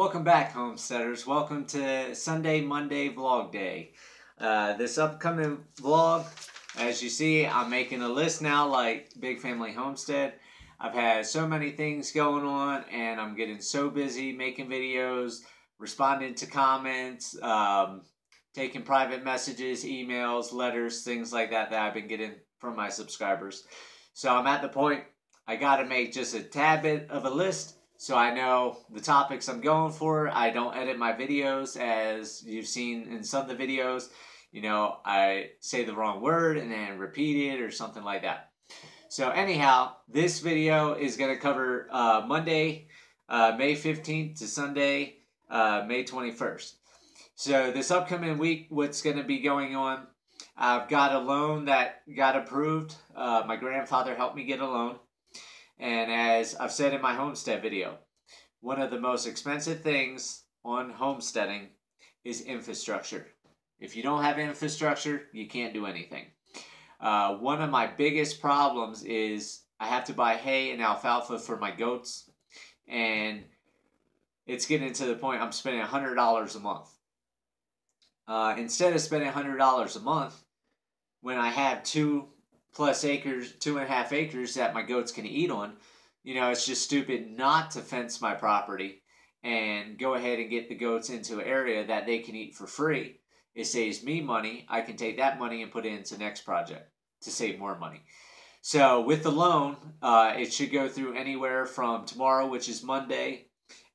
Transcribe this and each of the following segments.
Welcome back, homesteaders. Welcome to Sunday, Monday vlog day. This upcoming vlog, as you see, I'm making a list now like Big Family Homestead. I've had so many things going on and I'm getting so busy making videos, responding to comments, taking private messages, emails, letters, things like that I've been getting from my subscribers. So I'm at the point I gotta make just a tad bit of a list so I know the topics I'm going for. I don't edit my videos as you've seen in some of the videos. You know, I say the wrong word and then repeat it or something like that. So anyhow, this video is going to cover Monday, May 15th to Sunday, May 21st. So this upcoming week, what's going to be going on, I've got a loan that got approved. My grandfather helped me get a loan. And as I've said in my homestead video, one of the most expensive things on homesteading is infrastructure. If you don't have infrastructure, you can't do anything. One of my biggest problems is I have to buy hay and alfalfa for my goats. And it's getting to the point I'm spending $100 a month. Instead of spending $100 a month, when I have 2+ acres, 2.5 acres that my goats can eat on, you know, it's just stupid not to fence my property and go ahead and get the goats into an area that they can eat for free. It saves me money. I can take that money and put it into next project to save more money. So with the loan, it should go through anywhere from tomorrow, which is Monday,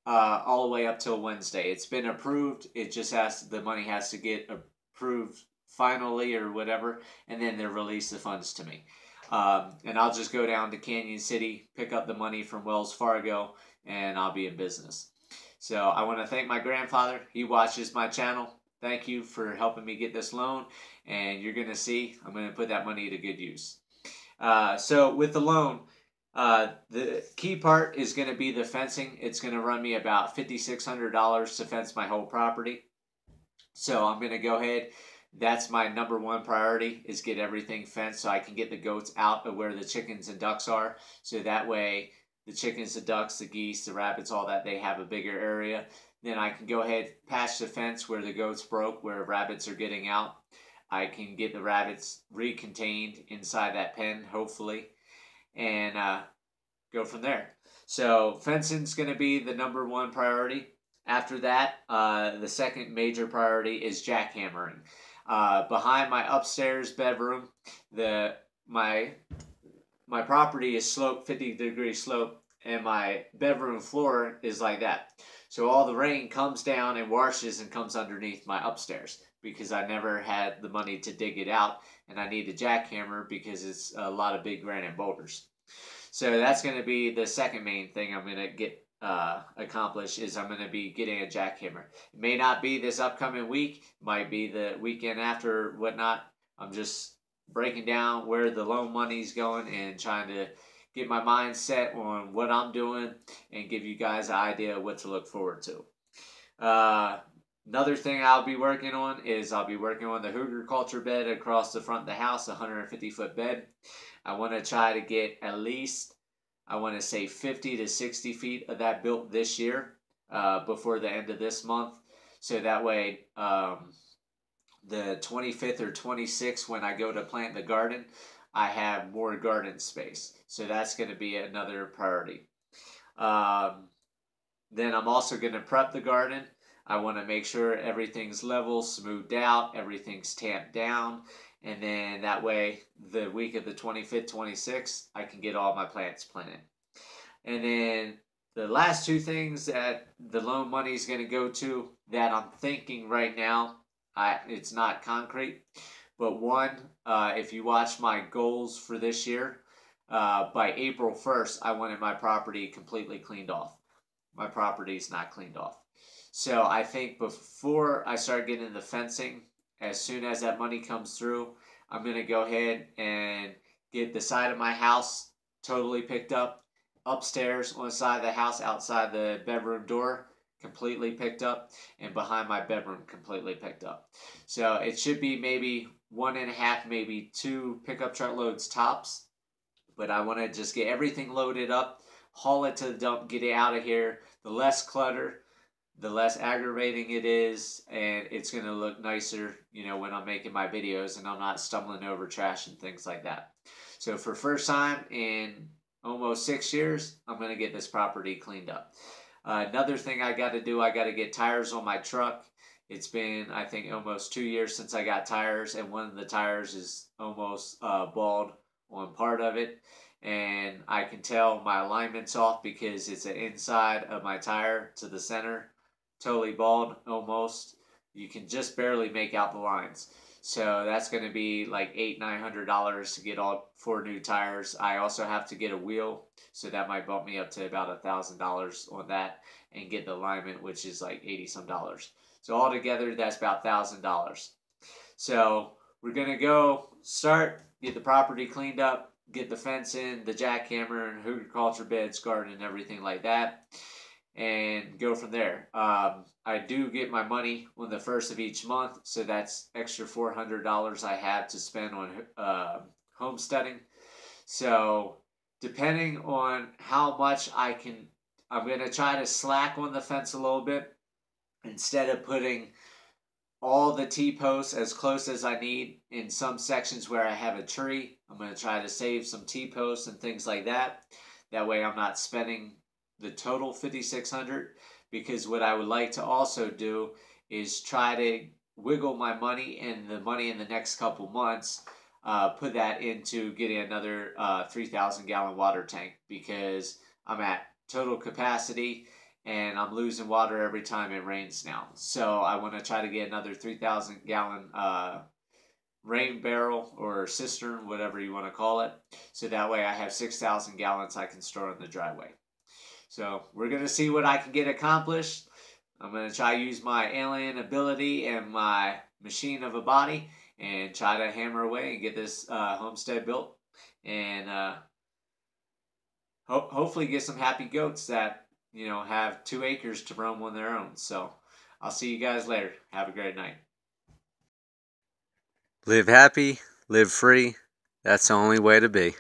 all the way up till Wednesday. It's been approved. It just the money has to get approved finally or whatever, and then they'll release the funds to me. And I'll just go down to Canyon City, pick up the money from Wells Fargo, and I'll be in business. So I want to thank my grandfather. He watches my channel. Thank you for helping me get this loan, and you're going to see I'm going to put that money to good use. So with the loan, the key part is going to be the fencing. It's going to run me about $5,600 to fence my whole property. So I'm going to go ahead. That's my #1 priority, is get everything fenced so I can get the goats out of where the chickens and ducks are. So that way the chickens, the ducks, the geese, the rabbits, all that, they have a bigger area. Then I can go ahead, patch the fence where the goats broke, where rabbits are getting out. I can get the rabbits recontained inside that pen, hopefully, and go from there. So fencing's going to be the #1 priority. After that, the second major priority is jackhammering. Behind my upstairs bedroom, my property is sloped 50-degree slope, and my bedroom floor is like that. So all the rain comes down and washes and comes underneath my upstairs because I never had the money to dig it out, and I need a jackhammer because it's a lot of big granite boulders. So that's going to be the second main thing I'm going to get accomplished, is I'm going to be getting a jackhammer. It may not be this upcoming week, might be the weekend after, whatnot. I'm just breaking down where the loan money's going and trying to get my mind set on what I'm doing and give you guys an idea of what to look forward to. Another thing I'll be working on is I'll be working on the hooger culture bed across the front of the house, a 150-foot bed. I want to try to get at least, I want to say 50 to 60 feet of that built this year, before the end of this month. So that way, the 25th or 26th, when I go to plant the garden, I have more garden space. So that's going to be another priority. Then I'm also going to prep the garden. I want to make sure everything's level, smoothed out, everything's tamped down. And then that way, the week of the 25th, 26th, I can get all my plants planted. And then the last two things that the loan money is going to go to, that I'm thinking right now, it's not concrete. But one, if you watch my goals for this year, by April 1st, I wanted my property completely cleaned off. My property is not cleaned off. So I think before I start getting the fencing, as soon as that money comes through, I'm going to go ahead and get the side of my house totally picked up. Upstairs on the side of the house, outside the bedroom door, completely picked up. And behind my bedroom, completely picked up. So it should be maybe 1.5, maybe 2 pickup truck loads tops. But I want to just get everything loaded up, haul it to the dump, get it out of here. The less clutter, the less aggravating it is, and it's going to look nicer, you know, when I'm making my videos and I'm not stumbling over trash and things like that. So for first time in almost 6 years, I'm going to get this property cleaned up. Another thing I got to do, I got to get tires on my truck. It's been, I think, almost 2 years since I got tires, and one of the tires is almost bald on part of it. And I can tell my alignment's off because it's the inside of my tire to the center, totally bald almost. You can just barely make out the lines. So that's going to be like $800-900 to get all 4 new tires. I also have to get a wheel, so that might bump me up to about $1,000 on that, and get the alignment, which is like $80 some. So altogether, that's about $1,000. So we're gonna go start, get the property cleaned up, get the fence in, the jackhammer and horticulture beds, garden, and everything like that, and go from there. I do get my money on the first of each month, so that's extra $400 I have to spend on homesteading. So depending on how much I can, I'm going to try to slack on the fence a little bit. Instead of putting all the T-posts as close as I need in some sections where I have a tree, I'm going to try to save some T-posts and things like that. That way I'm not spending the total $5,600, because what I would like to also do is try to wiggle my money, and the money in the next couple months, put that into getting another 3,000 gallon water tank, because I'm at total capacity and I'm losing water every time it rains now. So I want to try to get another 3,000 gallon rain barrel or cistern, whatever you want to call it. So that way I have 6,000 gallons I can store in the driveway. So we're going to see what I can get accomplished. I'm going to try to use my alien ability and my machine of a body and try to hammer away and get this homestead built. And hopefully get some happy goats that, you know, have 2 acres to roam on their own. So I'll see you guys later. Have a great night. Live happy, live free. That's the only way to be.